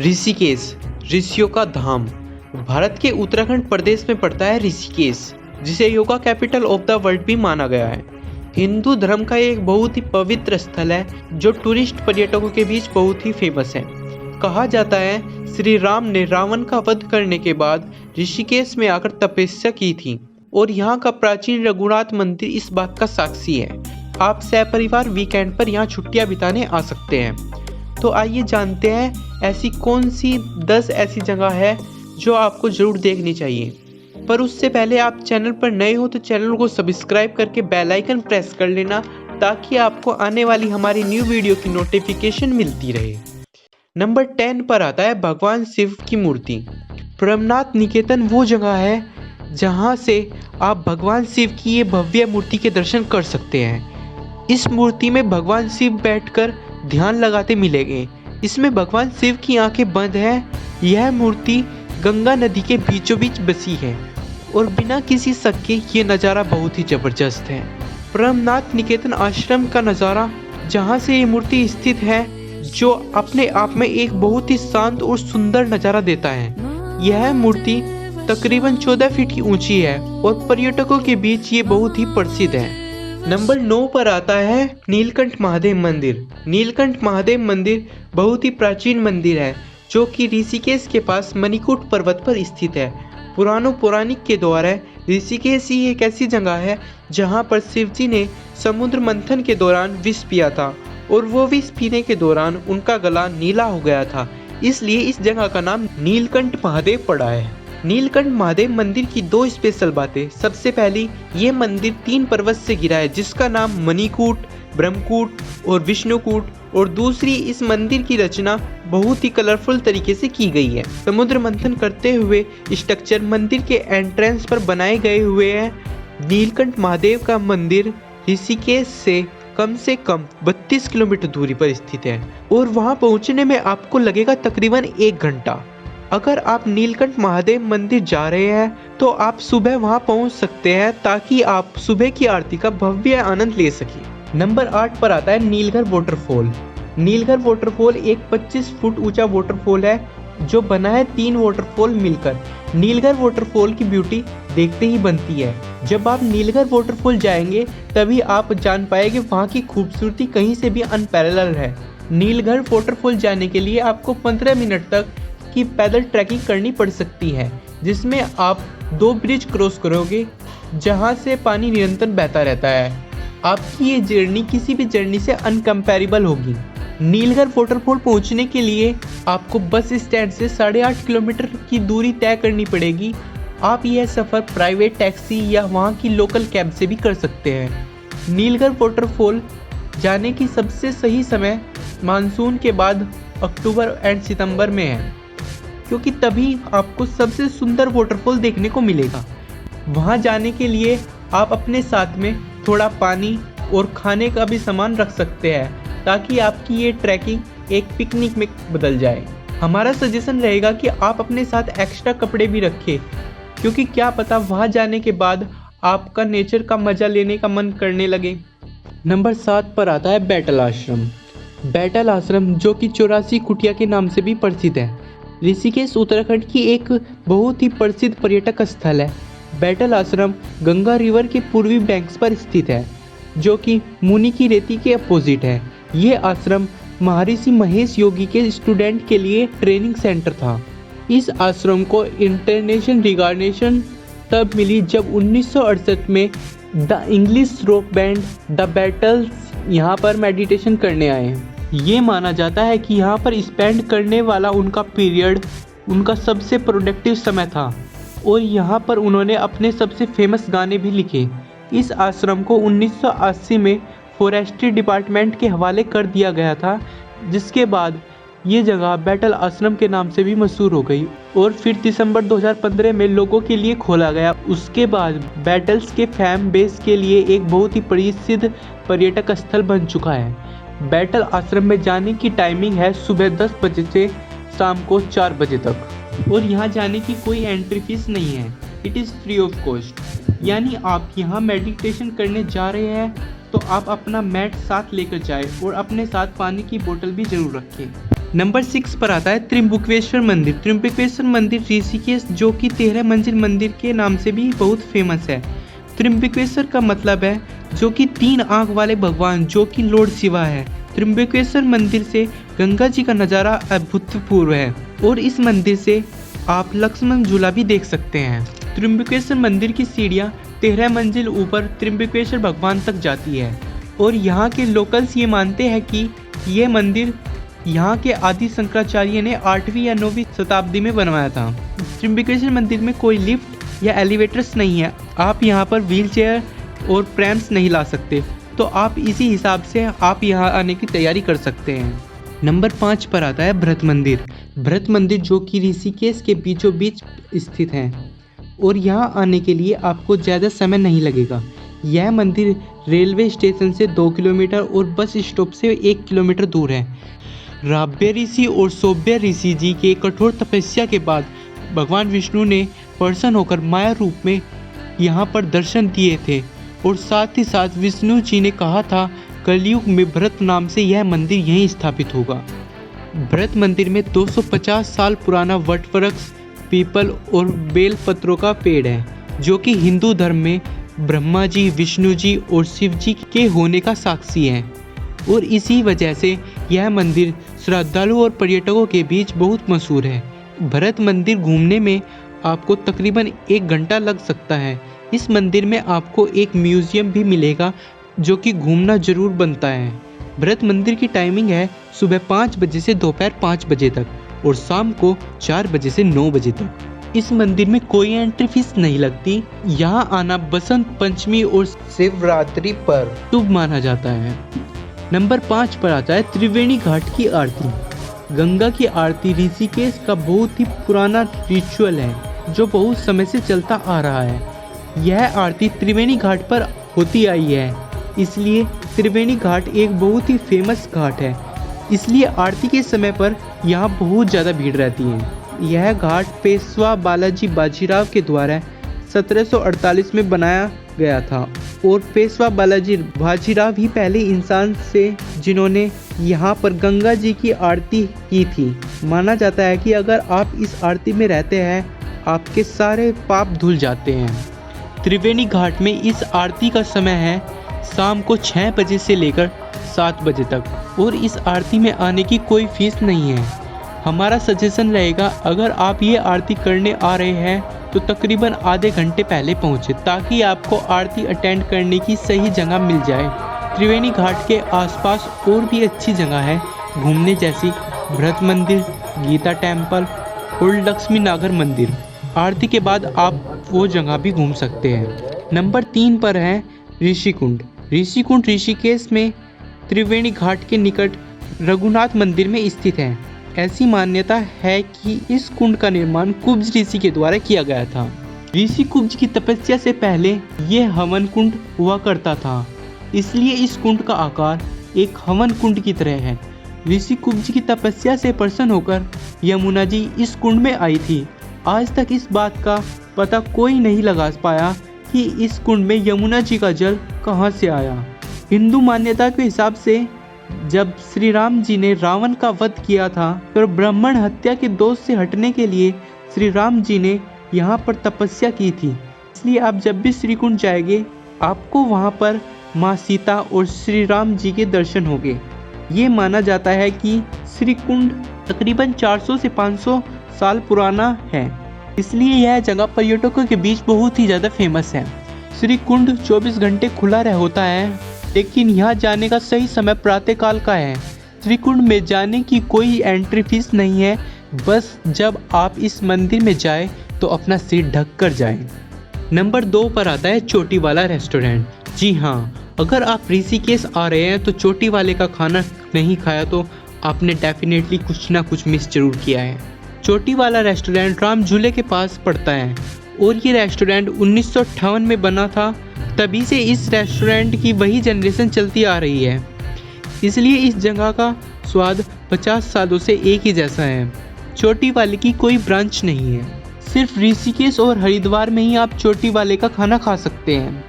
ऋषिकेश, ऋषियों का धाम। भारत के उत्तराखंड प्रदेश में पड़ता है ऋषिकेश, जिसे yoga capital of the world भी माना गया है। हिंदू धर्म का एक बहुत ही पवित्र स्थल है जो टूरिस्ट पर्यटकों के बीच बहुत ही फेमस है। कहा जाता है श्री राम ने रावण का वध करने के बाद ऋषिकेश में आकर तपस्या की थी और यहाँ का प्राचीन रघुनाथ मंदिर इस बात का साक्षी है। आप सपरिवार वीकेंड पर यहाँ छुट्टियाँ बिताने आ सकते हैं। तो आइए जानते हैं ऐसी कौन सी 10 ऐसी जगह है जो आपको जरूर देखनी चाहिए। पर उससे पहले आप चैनल पर नए हो तो चैनल को सब्सक्राइब करके बेल आइकन प्रेस कर लेना, ताकि आपको आने वाली हमारी न्यू वीडियो की नोटिफिकेशन मिलती रहे। नंबर 10 पर आता है भगवान शिव की मूर्ति। ब्रह्मनाथ निकेतन वो जगह है जहाँ से आप भगवान शिव की ये भव्य मूर्ति के दर्शन कर सकते हैं। इस मूर्ति में भगवान शिव बैठकर ध्यान लगाते मिलेंगे। इसमें भगवान शिव की आंखें बंद हैं। यह मूर्ति गंगा नदी के बीचों बीच बसी है और बिना किसी शक के ये नज़ारा बहुत ही ज़बरदस्त है। ब्रह्मनाथ निकेतन आश्रम का नज़ारा जहाँ से ये मूर्ति स्थित है, जो अपने आप में एक बहुत ही शांत और सुंदर नज़ारा देता है। यह मूर्ति तकरीबन 14 फीट की ऊंची है और पर्यटकों के बीच ये बहुत ही प्रसिद्ध है। नंबर 9 पर आता है नीलकंठ महादेव मंदिर। नीलकंठ महादेव मंदिर बहुत ही प्राचीन मंदिर है जो कि ऋषिकेश के पास मणिकूट पर्वत पर स्थित है। पौराणिक के द्वारा ऋषिकेश ही एक ऐसी जगह है जहां पर शिवजी ने समुद्र मंथन के दौरान विष पिया था और वो विष पीने के दौरान उनका गला नीला हो गया था, इसलिए इस जगह का नाम नीलकंठ महादेव पड़ा है। नीलकंठ महादेव मंदिर की 2 स्पेशल बातें। सबसे पहली, ये मंदिर 3 पर्वत से घिरा है जिसका नाम मणिकूट, ब्रह्मकूट और विष्णुकूट। और दूसरी, इस मंदिर की रचना बहुत ही कलरफुल तरीके से की गई है। समुद्र मंथन करते हुए स्ट्रक्चर मंदिर के एंट्रेंस पर बनाए गए हुए हैं। नीलकंठ महादेव का मंदिर ऋषिकेश से कम 32 किलोमीटर दूरी पर स्थित है और वहां पहुंचने में आपको लगेगा तकरीबन 1 घंटा। अगर आप नीलकंठ महादेव मंदिर जा रहे हैं तो आप सुबह वहां पहुंच सकते हैं ताकि आप सुबह की आरती का भव्य आनंद ले सकें। नंबर 8 पर आता है नीलगढ़ वाटरफॉल। नीलगढ़ वाटरफॉल एक 25 फुट ऊंचा वाटरफॉल है जो बना है 3 वाटरफॉल मिलकर। नीलगढ़ वाटरफॉल की ब्यूटी देखते ही बनती है। जब आप नीलगढ़ वाटरफॉल जाएंगे तभी आप जान पाएंगे वहाँ की खूबसूरती कहीं से भी अनपैरेलल है। नीलगढ़ वाटरफॉल जाने के लिए आपको 15 मिनट तक की पैदल ट्रैकिंग करनी पड़ सकती है, जिसमें आप 2 ब्रिज क्रॉस करोगे जहाँ से पानी निरंतर बहता रहता है। आपकी ये जर्नी किसी भी जर्नी से अनकम्पेरेबल होगी। नीलगढ़ वाटरफॉल पहुंचने के लिए आपको बस स्टैंड से 8.5 किलोमीटर की दूरी तय करनी पड़ेगी। आप यह सफ़र प्राइवेट टैक्सी या वहाँ की लोकल कैब से भी कर सकते हैं। नीलगढ़ वाटरफॉल जाने की सबसे सही समय मानसून के बाद अक्टूबर एंड सितंबर में है, क्योंकि तभी आपको सबसे सुंदर वाटरफॉल देखने को मिलेगा। वहाँ जाने के लिए आप अपने साथ में थोड़ा पानी और खाने का भी सामान रख सकते हैं ताकि आपकी ये ट्रैकिंग एक पिकनिक में बदल जाए। हमारा सजेशन रहेगा कि आप अपने साथ एक्स्ट्रा कपड़े भी रखें, क्योंकि क्या पता वहाँ जाने के बाद आपका नेचर का मज़ा लेने का मन करने लगे। नंबर 7 पर आता है बैटल आश्रम। बैटल आश्रम जो कि 84 कुटिया के नाम से भी प्रसिद्ध है। ऋषिकेश उत्तराखंड की एक बहुत ही प्रसिद्ध पर्यटक स्थल है। बैटल आश्रम गंगा रिवर के पूर्वी बैंक्स पर स्थित है, जो कि मुनि की रेती के अपोजिट है। ये आश्रम महर्षि महेश योगी के स्टूडेंट के लिए ट्रेनिंग सेंटर था। इस आश्रम को इंटरनेशनल रिकॉग्निशन तब मिली जब 1968 में the English rock band the battles यहाँ पर मेडिटेशन करने आए। ये माना जाता है कि यहाँ पर स्पेंड करने वाला उनका पीरियड उनका सबसे प्रोडक्टिव समय था और यहाँ पर उन्होंने अपने सबसे फेमस गाने भी लिखे। इस आश्रम को 1980 में फॉरेस्ट्री डिपार्टमेंट के हवाले कर दिया गया था, जिसके बाद ये जगह बैटल आश्रम के नाम से भी मशहूर हो गई और फिर दिसंबर 2015 में लोगों के लिए खोला गया। उसके बाद बैटल्स के फैन बेस के लिए एक बहुत ही प्रसिद्ध पर्यटक स्थल बन चुका है। बैटल आश्रम में जाने की टाइमिंग है सुबह 10 बजे से शाम को 4 बजे तक और यहाँ जाने की कोई एंट्री फीस नहीं है। It is free of cost. यानी आप यहाँ मेडिटेशन करने जा रहे हैं तो आप अपना मैट साथ लेकर जाएं और अपने साथ पानी की बोतल भी ज़रूर रखें। नंबर 6 पर आता है त्रिम्बकेश्वर मंदिर। त्रिम्बकेश्वर मंदिर ऋषिकेश जो कि 13 मंजिल मंदिर के नाम से भी बहुत फेमस है। त्रिम्बकेश्वर का मतलब है जो कि 3 आंख वाले भगवान जो कि लॉर्ड शिवा है। त्रिम्बकेश्वर मंदिर से गंगा जी का नज़ारा अभूतपूर्व है और इस मंदिर से आप लक्ष्मण झूला भी देख सकते हैं। त्रिम्बकेश्वर मंदिर की सीढ़ियाँ 13 मंजिल ऊपर त्रिम्बकेश्वर भगवान तक जाती है और यहाँ के लोकल्स ये मानते हैं कि ये मंदिर यहाँ के आदि शंकराचार्य ने 8वीं या 9वीं शताब्दी में बनवाया था। त्रिम्बकेश्वर मंदिर में कोई लिफ्ट या एलिवेटर्स नहीं है। आप यहाँ पर व्हीलचेयर और प्रैम्स नहीं ला सकते, तो आप इसी हिसाब से आप यहाँ आने की तैयारी कर सकते हैं। नंबर 5 पर आता है भरत मंदिर। भरत मंदिर जो कि ऋषिकेश के बीचों बीच स्थित है और यहाँ आने के लिए आपको ज़्यादा समय नहीं लगेगा। यह मंदिर रेलवे स्टेशन से 2 किलोमीटर और बस स्टॉप से 1 किलोमीटर दूर है। राव्य ऋषि और सौम्य ऋषि जी के कठोर तपस्या के बाद भगवान विष्णु ने प्रसन्न होकर माया रूप में यहाँ पर दर्शन दिए थे और साथ ही साथ विष्णु जी ने कहा था कलयुग में भरत नाम से यह मंदिर यहीं स्थापित होगा। भरत मंदिर में 250 साल पुराना वट वृक्ष, पीपल और बेल पत्रों का पेड़ है जो कि हिंदू धर्म में ब्रह्मा जी, विष्णु जी और शिव जी के होने का साक्षी है और इसी वजह से यह मंदिर श्रद्धालुओं और पर्यटकों के बीच बहुत मशहूर है। भरत मंदिर घूमने में आपको तकरीबन 1 घंटा लग सकता है। इस मंदिर में आपको एक म्यूजियम भी मिलेगा जो कि घूमना जरूर बनता है। भरत मंदिर की टाइमिंग है सुबह 5 बजे से दोपहर 5 बजे तक और शाम को 4 बजे से 9 बजे तक। इस मंदिर में कोई एंट्री फीस नहीं लगती। यहाँ आना बसंत पंचमी और शिवरात्रि पर शुभ माना जाता है। नंबर 5 पर आता है त्रिवेणी घाट की आरती। गंगा की आरती ऋषिकेश का बहुत ही पुराना रिचुअल है जो बहुत समय से चलता आ रहा है। यह आरती त्रिवेणी घाट पर होती आई है, इसलिए त्रिवेणी घाट एक बहुत ही फेमस घाट है। इसलिए आरती के समय पर यहाँ बहुत ज़्यादा भीड़ रहती है। यह घाट पेशवा बालाजी बाजीराव के द्वारा 1748 में बनाया गया था और पेशवा बालाजी बाजीराव ही पहले इंसान से जिन्होंने यहाँ पर गंगा जी की आरती की थी। माना जाता है कि अगर आप इस आरती में रहते हैं आपके सारे पाप धुल जाते हैं। त्रिवेणी घाट में इस आरती का समय है शाम को 6 बजे से लेकर 7 बजे तक और इस आरती में आने की कोई फीस नहीं है। हमारा सजेशन रहेगा अगर आप ये आरती करने आ रहे हैं तो तकरीबन आधे घंटे पहले पहुँचे ताकि आपको आरती अटेंड करने की सही जगह मिल जाए। त्रिवेणी घाट के आसपास और भी अच्छी जगह है घूमने जैसी भरत मंदिर, गीता टेम्पल और लक्ष्मी नागर मंदिर। आरती के बाद आप वो जगह भी घूम सकते हैं। नंबर 3 पर है ऋषिकुंड। ऋषिकुंड ऋषिकेश में त्रिवेणी घाट के निकट रघुनाथ मंदिर में स्थित है। ऐसी मान्यता है कि इस कुंड का निर्माण कुब्ज ऋषि के द्वारा किया गया था। ऋषि कुब्ज की तपस्या से पहले यह हवन कुंड हुआ करता था, इसलिए इस कुंड का आकार एक हवन कुंड की तरह है। ऋषि कुब्ज की तपस्या से प्रसन्न होकर यमुना जी इस कुंड में आई थी। आज तक इस बात का पता कोई नहीं लगा पाया कि इस कुंड में यमुना जी का जल कहाँ से आया। हिंदू मान्यता के हिसाब से जब श्री राम जी ने रावण का वध किया था तो ब्राह्मण हत्या के दोष से हटने के लिए श्री राम जी ने यहाँ पर तपस्या की थी। इसलिए आप जब भी श्रीकुंड जाएंगे आपको वहाँ पर माँ सीता और श्री राम जी के दर्शन होंगे। ये माना जाता है कि श्रीकुंड तकरीबन 400 से 500 साल पुराना है, इसलिए यह जगह पर्यटकों के बीच बहुत ही ज़्यादा फेमस है। श्रीकुंड 24 घंटे खुला होता है, लेकिन यहाँ जाने का सही समय प्रातःकाल का है। त्रिकुंड में जाने की कोई एंट्री फीस नहीं है, बस जब आप इस मंदिर में जाएं तो अपना सिर ढक कर जाएं। नंबर 2 पर आता है चोटी वाला रेस्टोरेंट। जी हाँ, अगर आप ऋषिकेश आ रहे हैं तो चोटी वाले का खाना नहीं खाया तो आपने डेफिनेटली कुछ ना कुछ मिस जरूर किया है। चोटी वाला रेस्टोरेंट राम झूले के पास पड़ता है और ये रेस्टोरेंट 1958 में बना था। तभी से इस रेस्टोरेंट की वही जनरेशन चलती आ रही है, इसलिए इस जगह का स्वाद 50 सालों से एक ही जैसा है। चोटी वाले की कोई ब्रांच नहीं है, सिर्फ ऋषिकेश और हरिद्वार में ही आप चोटी वाले का खाना खा सकते हैं।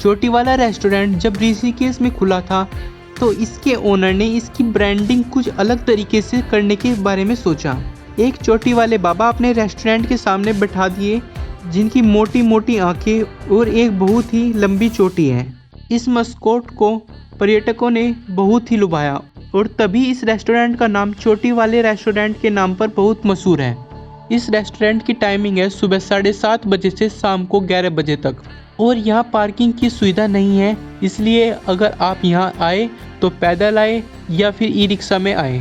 चोटी वाला रेस्टोरेंट जब ऋषिकेश में खुला था तो इसके ओनर ने इसकी ब्रांडिंग कुछ अलग तरीके से करने के बारे में सोचा। एक चोटी वाले बाबा अपने रेस्टोरेंट के सामने बैठा दिए, जिनकी मोटी मोटी आंखें और एक बहुत ही लंबी चोटी है। इस मस्कोट को पर्यटकों ने बहुत ही लुभाया और तभी इस रेस्टोरेंट का नाम चोटी वाले रेस्टोरेंट के नाम पर बहुत मशहूर है। इस रेस्टोरेंट की टाइमिंग है सुबह 7:30 बजे से शाम को 11 बजे तक और यहाँ पार्किंग की सुविधा नहीं है, इसलिए अगर आप यहाँ आए तो पैदल आए या फिर ई रिक्शा में आए।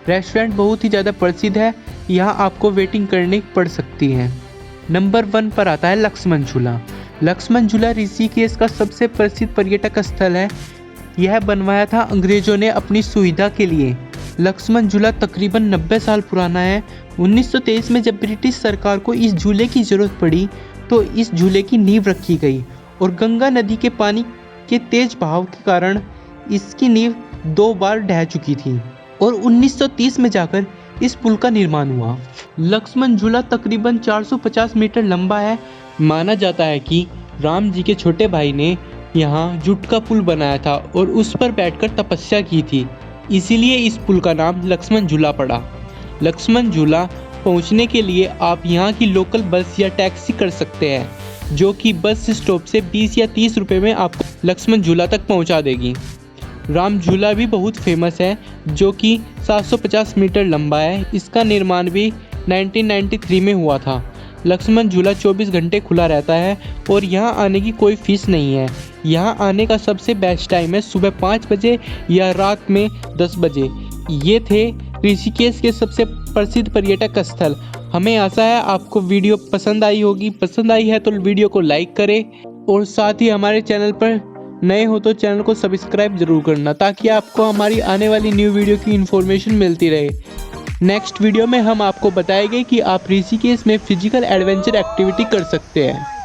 रेस्टोरेंट बहुत ही ज़्यादा प्रसिद्ध है, यहाँ आपको वेटिंग करनी पड़ सकती है। नंबर 1 पर आता है लक्ष्मण झूला। लक्ष्मण झूला ऋषिकेश का सबसे प्रसिद्ध पर्यटक स्थल है। यह बनवाया था अंग्रेजों ने अपनी सुविधा के लिए। लक्ष्मण झूला तकरीबन 90 साल पुराना है। 1923 में जब ब्रिटिश सरकार को इस झूले की ज़रूरत पड़ी तो इस झूले की नींव रखी गई और गंगा नदी के पानी के तेज बहाव के कारण इसकी नींव 2 बार ढह चुकी थी और 1930 में जाकर इस पुल का निर्माण हुआ। लक्ष्मण झूला तकरीबन 450 मीटर लंबा है। माना जाता है कि राम जी के छोटे भाई ने यहाँ जुट का पुल बनाया था और उस पर बैठकर तपस्या की थी, इसीलिए इस पुल का नाम लक्ष्मण झूला पड़ा। लक्ष्मण झूला पहुँचने के लिए आप यहाँ की लोकल बस या टैक्सी कर सकते हैं, जो कि बस स्टॉप से 20 या 30 रुपये में आपको लक्ष्मण झूला तक पहुँचा देगी। राम झूला भी बहुत फेमस है, जो कि 750 मीटर लंबा है। इसका निर्माण भी 1993 में हुआ था। लक्ष्मण झूला 24 घंटे खुला रहता है और यहाँ आने की कोई फीस नहीं है। यहाँ आने का सबसे बेस्ट टाइम है सुबह 5 बजे या रात में 10 बजे। ये थे ऋषिकेश के सबसे प्रसिद्ध पर्यटक स्थल। हमें आशा है आपको वीडियो पसंद आई होगी। पसंद आई है तो वीडियो को लाइक करें और साथ ही हमारे चैनल पर नए हो तो चैनल को सब्सक्राइब जरूर करना, ताकि आपको हमारी आने वाली न्यू वीडियो की इन्फॉर्मेशन मिलती रहे। नेक्स्ट वीडियो में हम आपको बताएंगे कि आप ऋषिकेश में फिजिकल एडवेंचर एक्टिविटी कर सकते हैं।